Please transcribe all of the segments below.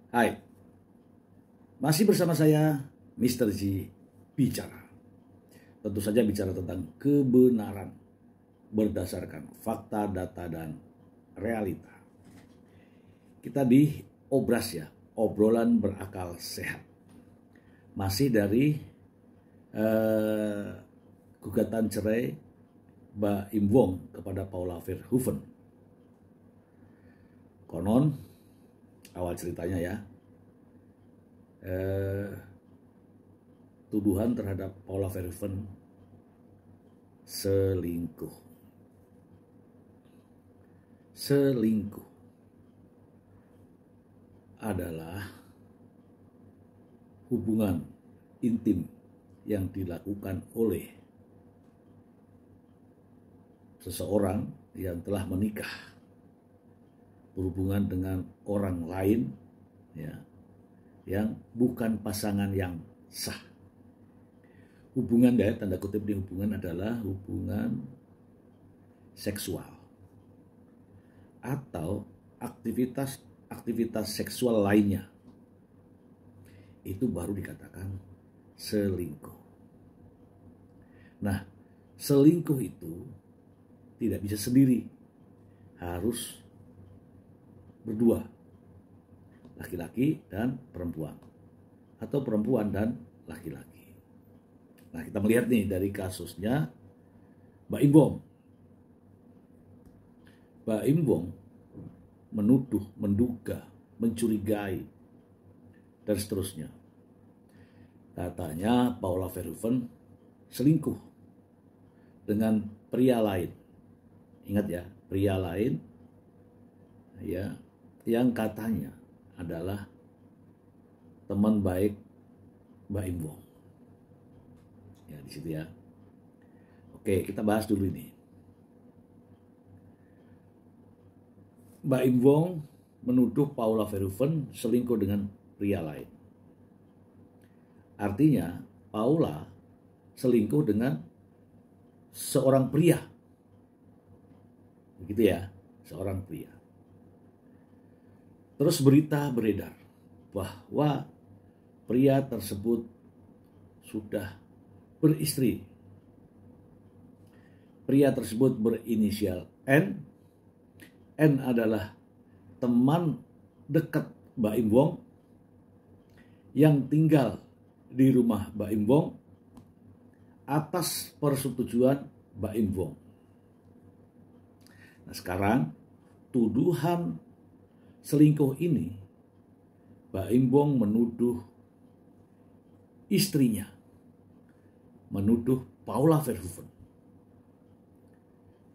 Hai, masih bersama saya Mr. G bicara. Tentu saja bicara tentang kebenaran berdasarkan fakta, data, dan realita. Kita di Obras ya, obrolan berakal sehat. Masih dari gugatan cerai Mbak Im Wong kepada Paula Verhoeven. Konon awal ceritanya ya, tuduhan terhadap Paula Verhoeven selingkuh adalah hubungan intim yang dilakukan oleh seseorang yang telah menikah, berhubungan dengan orang lain ya, yang bukan pasangan yang sah. Hubungan ya, tanda kutip di hubungan adalah hubungan seksual atau aktivitas seksual lainnya. Itu baru dikatakan selingkuh. Nah, selingkuh itu tidak bisa sendiri, harus berdua, laki-laki dan perempuan, atau perempuan dan laki-laki. Nah, kita melihat nih dari kasusnya Mbak Im Wong. Mbak Im Wong menuduh, menduga, mencurigai, dan seterusnya. Katanya Paula Verhoeven selingkuh dengan pria lain. Ingat ya, pria lain ya, yang katanya adalah teman baik Mbak Im Wong. Ya, di situ ya. Oke, kita bahas dulu ini. Mbak Im Wong menuduh Paula Verhoeven selingkuh dengan pria lain. Artinya, Paula selingkuh dengan seorang pria. Begitu ya, seorang pria. Terus berita beredar bahwa pria tersebut sudah beristri. Pria tersebut berinisial N. N adalah teman dekat Mbak Im Wong yang tinggal di rumah Mbak Im Wong atas persetujuan Mbak Im Wong. Nah, sekarang tuduhan selingkuh ini, Mbak Im Wong menuduh istrinya, menuduh Paula Verhoeven,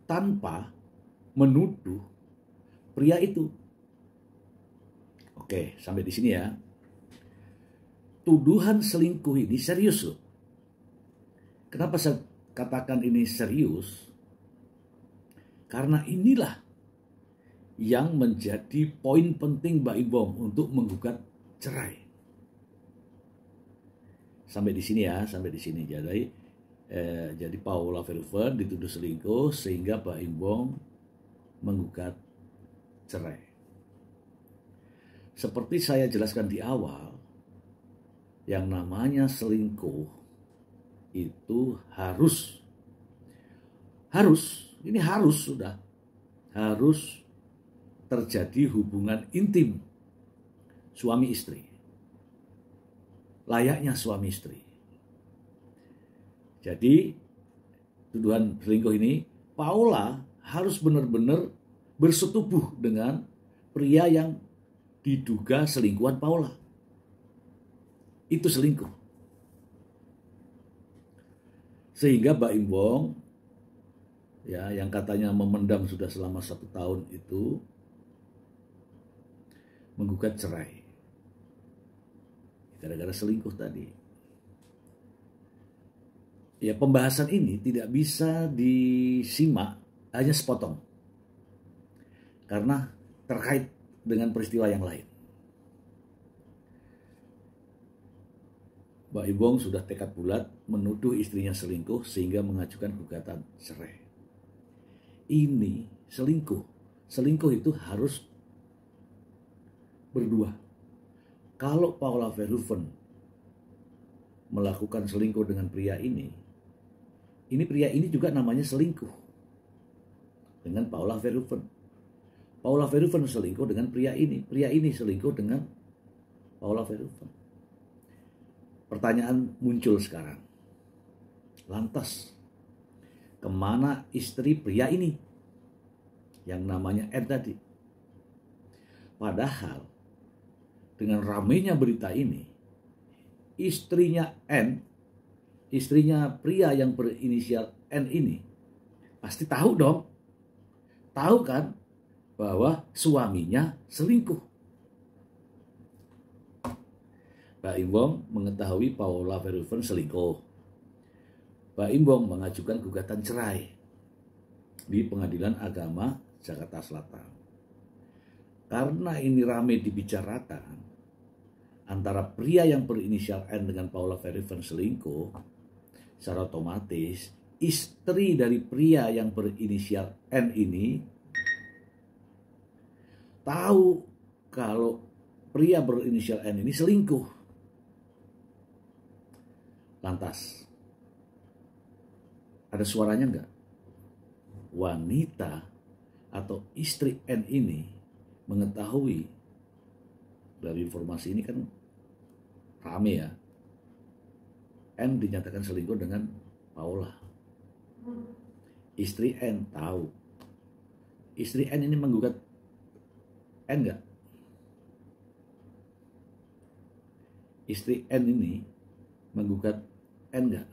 tanpa menuduh pria itu. Oke, sampai di sini ya. Tuduhan selingkuh ini serius loh. Kenapa saya katakan ini serius? Karena inilah yang menjadi poin penting Mbak Im Wong untuk menggugat cerai. Sampai di sini ya, sampai di sini. Jadi Paula Verhoeven dituduh selingkuh sehingga Mbak Im Wong menggugat cerai. Seperti saya jelaskan di awal, yang namanya selingkuh itu harus terjadi hubungan intim suami istri, layaknya suami istri. Jadi tuduhan selingkuh ini, Paula harus benar-benar bersetubuh dengan pria yang diduga selingkuhan Paula. Itu selingkuh. Sehingga Mbak Im Wong ya, yang katanya memendam sudah selama 1 tahun itu menggugat cerai gara-gara selingkuh tadi. Ya, pembahasan ini tidak bisa disimak hanya sepotong karena terkait dengan peristiwa yang lain. Mbak Im Wong sudah tekad bulat menuduh istrinya selingkuh sehingga mengajukan gugatan cerai. Ini selingkuh. Selingkuh itu harus berdua, kalau Paula Verhoeven melakukan selingkuh dengan pria ini pria ini juga namanya selingkuh dengan Paula Verhoeven. Paula Verhoeven selingkuh dengan pria ini selingkuh dengan Paula Verhoeven. Pertanyaan muncul sekarang. Lantas, kemana istri pria ini yang namanya N tadi? Padahal dengan ramainya berita ini, istrinya pria yang berinisial N ini pasti tahu dong. Tahu kan bahwa suaminya selingkuh. Mbak Imbong mengetahui Paula Verhoeven selingkuh. Mbak Imbong mengajukan gugatan cerai di Pengadilan Agama Jakarta Selatan. Karena ini ramai dibicarakan antara pria yang berinisial N dengan Paula Verhoeven selingkuh, secara otomatis istri dari pria yang berinisial N ini tahu kalau pria berinisial N ini selingkuh. Lantas, ada suaranya enggak? Wanita atau istri N ini mengetahui, dari informasi ini kan rame ya, N dinyatakan selingkuh dengan Paula. Istri N tahu. Istri N ini menggugat N enggak? Istri N ini menggugat N enggak?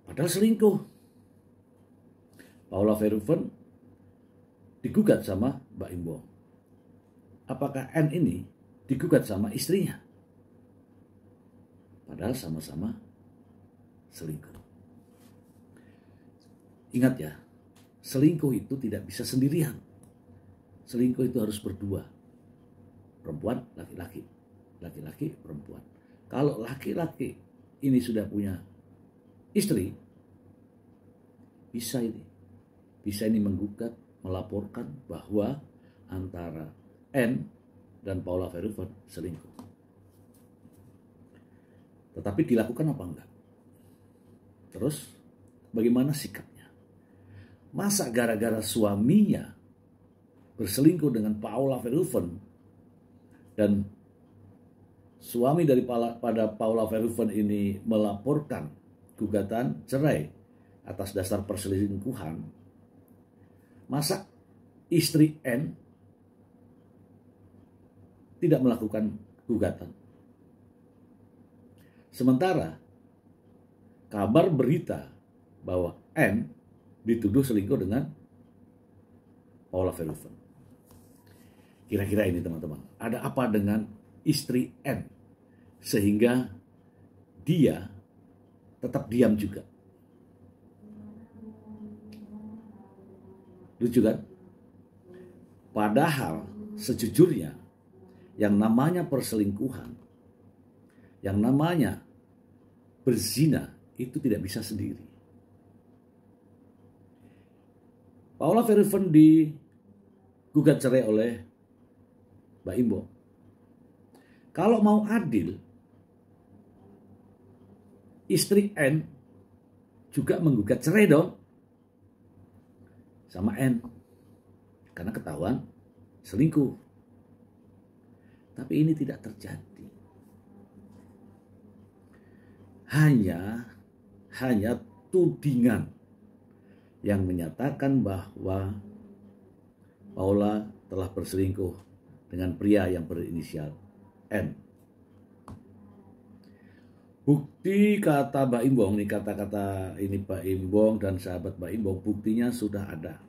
Padahal selingkuh. Paula Verhoeven digugat sama Mbak Imbong. Apakah N ini digugat sama istrinya? Padahal sama-sama selingkuh. Ingat ya, selingkuh itu tidak bisa sendirian. Selingkuh itu harus berdua. Perempuan, laki-laki. Laki-laki, perempuan. Kalau laki-laki ini sudah punya istri, bisa ini menggugat, melaporkan bahwa antara N dan Paula Verhoeven selingkuh. Tetapi dilakukan apa enggak? Terus bagaimana sikapnya? Masa gara-gara suaminya berselingkuh dengan Paula Verhoeven dan suami dari Paula Verhoeven ini melaporkan gugatan cerai atas dasar perselingkuhan, masa istri N tidak melakukan gugatan? Sementara kabar berita bahwa N dituduh selingkuh dengan Paula Verhoeven. Kira-kira ini teman-teman, ada apa dengan istri N sehingga dia tetap diam juga? Lucu kan? Padahal sejujurnya yang namanya perselingkuhan, yang namanya berzina itu tidak bisa sendiri. Paula Verhoeven digugat cerai oleh Mbak Imbong. Kalau mau adil, istri N juga menggugat cerai dong sama N karena ketahuan selingkuh. Tapi ini tidak terjadi. Hanya tudingan yang menyatakan bahwa Paula telah berselingkuh dengan pria yang berinisial N. Bukti, kata Mbak Imbong, ini kata-kata ini Mbak Imbong dan sahabat Mbak Imbong, buktinya sudah ada.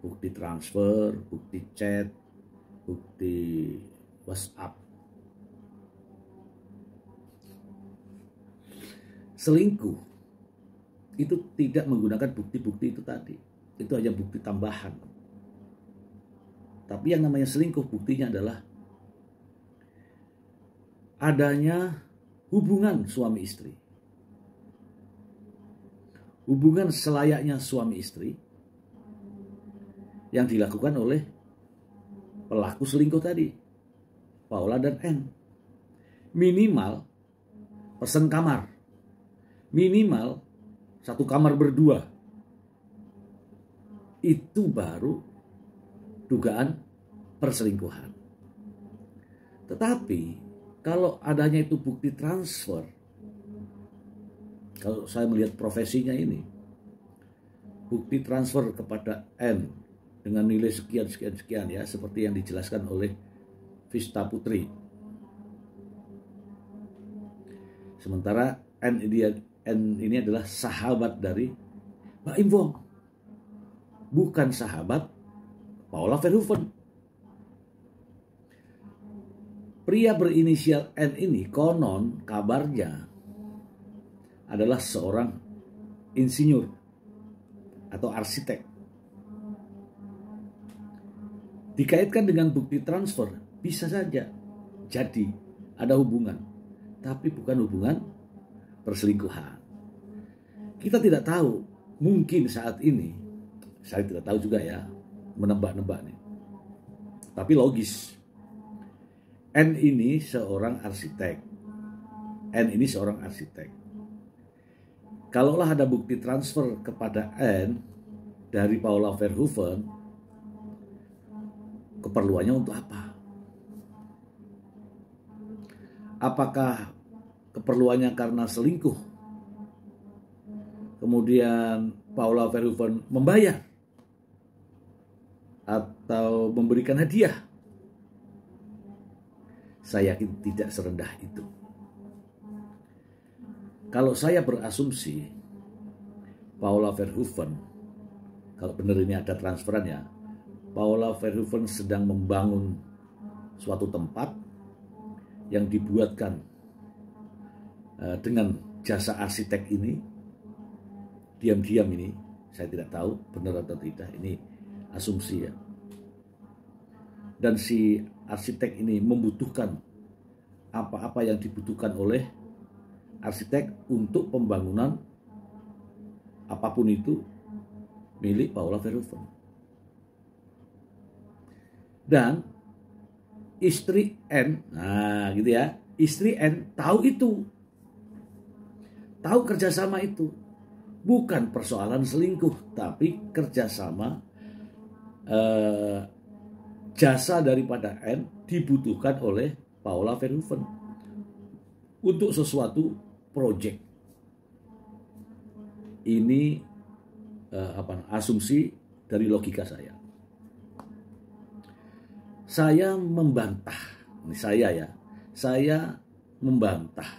Bukti transfer, bukti chat, bukti WhatsApp. Selingkuh itu tidak menggunakan bukti-bukti itu tadi. Itu hanya bukti tambahan. Tapi yang namanya selingkuh buktinya adalah adanya hubungan suami istri. Hubungan selayaknya suami istri yang dilakukan oleh pelaku selingkuh tadi, Paula dan N. Minimal pesen kamar, minimal satu kamar berdua. Itu baru dugaan perselingkuhan. Tetapi kalau adanya itu bukti transfer, kalau saya melihat profesinya ini, bukti transfer kepada N dengan nilai sekian ya, seperti yang dijelaskan oleh Vista Putri. Sementara N ini adalah sahabat dari Mbak Im Wong, bukan sahabat Paula Verhoeven. Pria berinisial N ini konon kabarnya adalah seorang insinyur atau arsitek. Dikaitkan dengan bukti transfer, bisa saja jadi ada hubungan, tapi bukan hubungan perselingkuhan. Kita tidak tahu, mungkin saat ini, saya tidak tahu juga ya, menebak-nebak nih. Tapi logis, N ini seorang arsitek. N ini seorang arsitek. Kalaulah ada bukti transfer kepada N dari Paula Verhoeven, keperluannya untuk apa? Apakah keperluannya karena selingkuh? Kemudian Paula Verhoeven membayar atau memberikan hadiah? Saya yakin tidak serendah itu. Kalau saya berasumsi Paula Verhoeven, kalau benar ini ada transferannya, Paula Verhoeven sedang membangun suatu tempat yang dibuatkan dengan jasa arsitek ini, diam-diam ini, saya tidak tahu benar atau tidak, ini asumsi ya. Dan si arsitek ini membutuhkan apa-apa yang dibutuhkan oleh arsitek untuk pembangunan apapun itu milik Paula Verhoeven. Dan istri N, nah gitu ya, istri N tahu itu, tahu kerjasama itu, bukan persoalan selingkuh, tapi kerjasama jasa daripada N dibutuhkan oleh Paula Verhoeven untuk sesuatu proyek. Ini asumsi dari logika saya. Saya membantah, ini saya membantah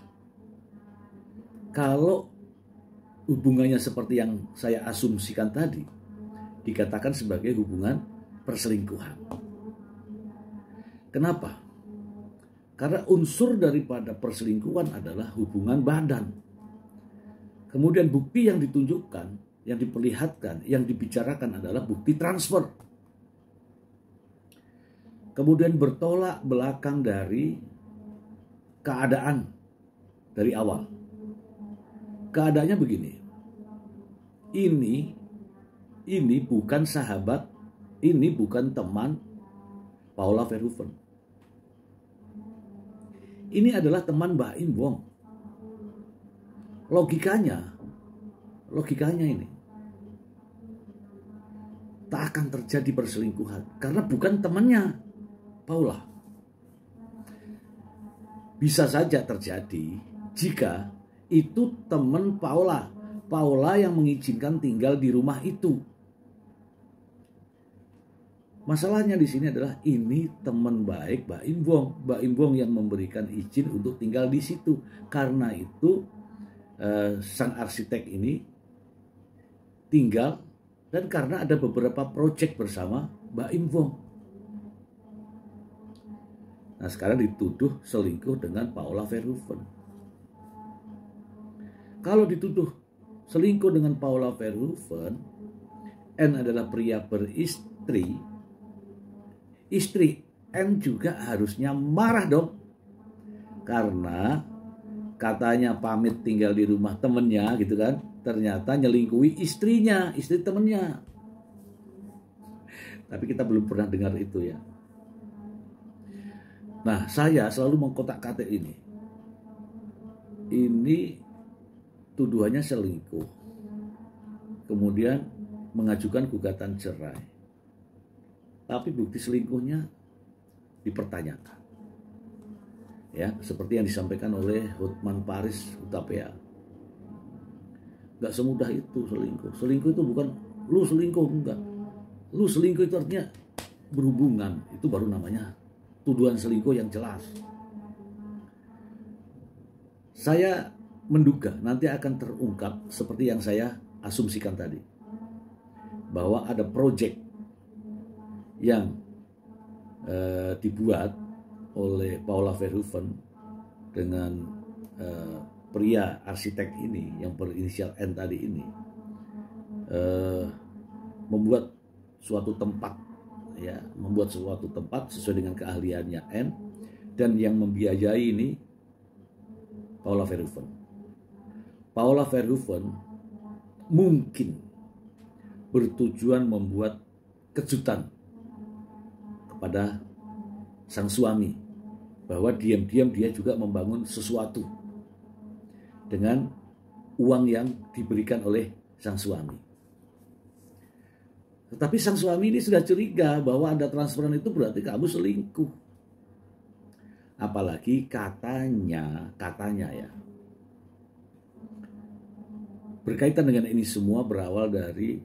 kalau hubungannya seperti yang saya asumsikan tadi dikatakan sebagai hubungan perselingkuhan. Kenapa? Karena unsur daripada perselingkuhan adalah hubungan badan. Kemudian bukti yang ditunjukkan, yang diperlihatkan, yang dibicarakan adalah bukti transfer. Kemudian bertolak belakang dari keadaan dari awal. Keadaannya begini. Ini bukan sahabat, ini bukan teman Paula Verhoeven. Ini adalah teman Mbak Im Wong. Logikanya ini tak akan terjadi perselingkuhan karena bukan temannya Paula. Bisa saja terjadi jika itu teman Paula yang mengizinkan tinggal di rumah itu. Masalahnya di sini adalah ini teman baik Mbak Im Wong. Mbak Im Wong yang memberikan izin untuk tinggal di situ. Karena itu sang arsitek ini tinggal dan karena ada beberapa proyek bersama Mbak Im Wong. Nah sekarang dituduh selingkuh dengan Paula Verhoeven. Kalau dituduh selingkuh dengan Paula Verhoeven, N adalah pria beristri. Istri N juga harusnya marah dong. Karena katanya pamit tinggal di rumah temennya gitu kan. Ternyata nyelingkuhi istrinya, istri temennya. Tapi kita belum pernah dengar itu ya. Nah, saya selalu mengkotak-katik ini. Ini tuduhannya selingkuh. Kemudian mengajukan gugatan cerai. Tapi bukti selingkuhnya dipertanyakan. Ya, seperti yang disampaikan oleh Hotman Paris Hutapea. Gak semudah itu selingkuh. Selingkuh itu bukan lu selingkuh, enggak. Lu selingkuh itu artinya berhubungan. Itu baru namanya tuduhan selingkuh yang jelas. Saya menduga nanti akan terungkap seperti yang saya asumsikan tadi. Bahwa ada proyek yang dibuat oleh Paula Verhoeven dengan pria arsitek ini yang berinisial N tadi ini, membuat suatu tempat, ya, membuat suatu tempat sesuai dengan keahliannya N, dan yang membiayai ini Paula Verhoeven. Paula Verhoeven mungkin bertujuan membuat kejutan kepada sang suami bahwa diam-diam dia juga membangun sesuatu dengan uang yang diberikan oleh sang suami. Tetapi sang suami ini sudah curiga bahwa ada transferan itu berarti kamu selingkuh. Apalagi katanya ya, berkaitan dengan ini semua berawal dari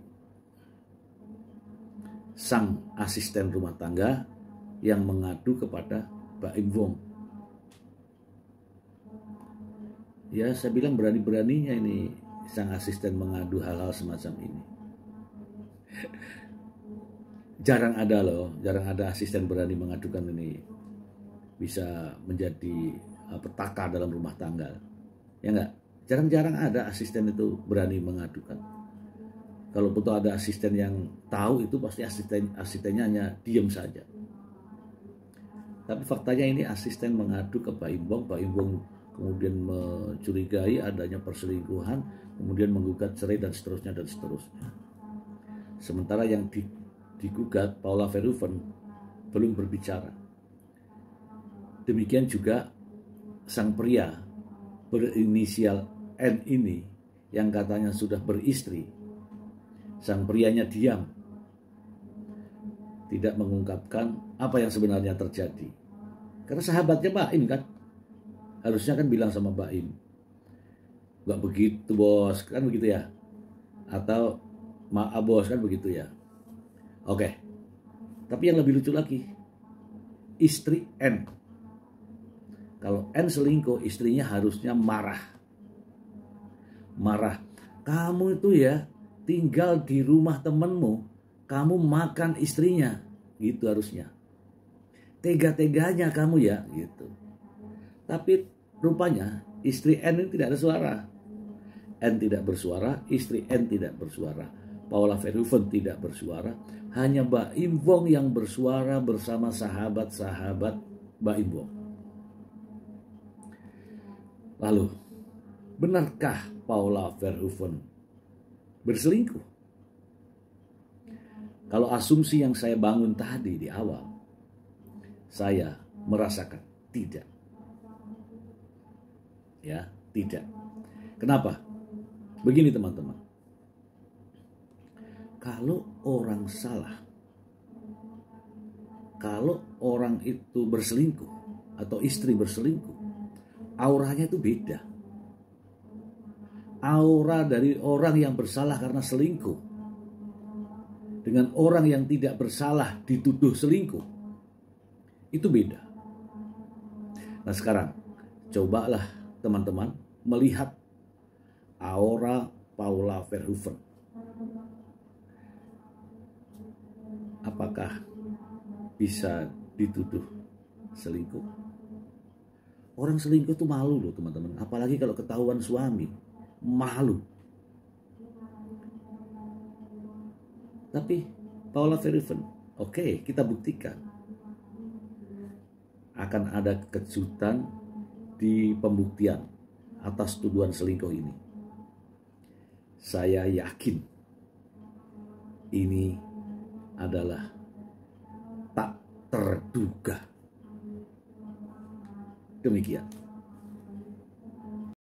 sang asisten rumah tangga yang mengadu kepada Mbak Im Wong. Ya, saya bilang berani-beraninya ini sang asisten mengadu hal-hal semacam ini. Jarang ada asisten berani mengadukan ini bisa menjadi petaka dalam rumah tangga. Ya enggak? Jarang-jarang ada asisten itu berani mengadukan. Kalau betul ada asisten yang tahu, itu pasti asistennya hanya diam saja. Tapi faktanya ini asisten mengadu ke Pak Im Wong kemudian mencurigai adanya perselingkuhan, kemudian menggugat cerai dan seterusnya. Sementara yang digugat Paula Verhoeven belum berbicara. Demikian juga sang pria berinisial N ini yang katanya sudah beristri. Sang prianya diam, tidak mengungkapkan apa yang sebenarnya terjadi. Karena sahabatnya Mbak Im kan, harusnya kan bilang sama Mbak Im, "Gak begitu bos," kan begitu ya. Atau "Maaf bos," kan begitu ya. Oke. Tapi yang lebih lucu lagi, istri N. Kalau N selingkuh, istrinya harusnya marah. Kamu itu ya tinggal di rumah temenmu, kamu makan istrinya, gitu harusnya. Tega-teganya kamu ya, gitu. Tapi rupanya istri N ini tidak ada suara. N tidak bersuara, istri N tidak bersuara. Paula Verhoeven tidak bersuara. Hanya Mbak Im Wong yang bersuara bersama sahabat-sahabat Mbak Im Wong. Lalu, benarkah Paula Verhoeven berselingkuh? Kalau asumsi yang saya bangun tadi di awal, saya merasakan tidak. Ya, tidak. Kenapa? Begini teman-teman. Kalau orang salah, kalau orang itu berselingkuh atau istri berselingkuh, auranya itu beda. Aura dari orang yang bersalah karena selingkuh dengan orang yang tidak bersalah dituduh selingkuh, itu beda. Nah sekarang, cobalah teman-teman melihat aura Paula Verhoeven. Apakah bisa dituduh selingkuh? Orang selingkuh itu malu loh teman-teman. Apalagi kalau ketahuan suami. Malu. Tapi Paula Verhoeven, oke, kita buktikan. Akan ada kejutan di pembuktian atas tuduhan selingkuh ini. Saya yakin ini adalah tak terduga. Demikian.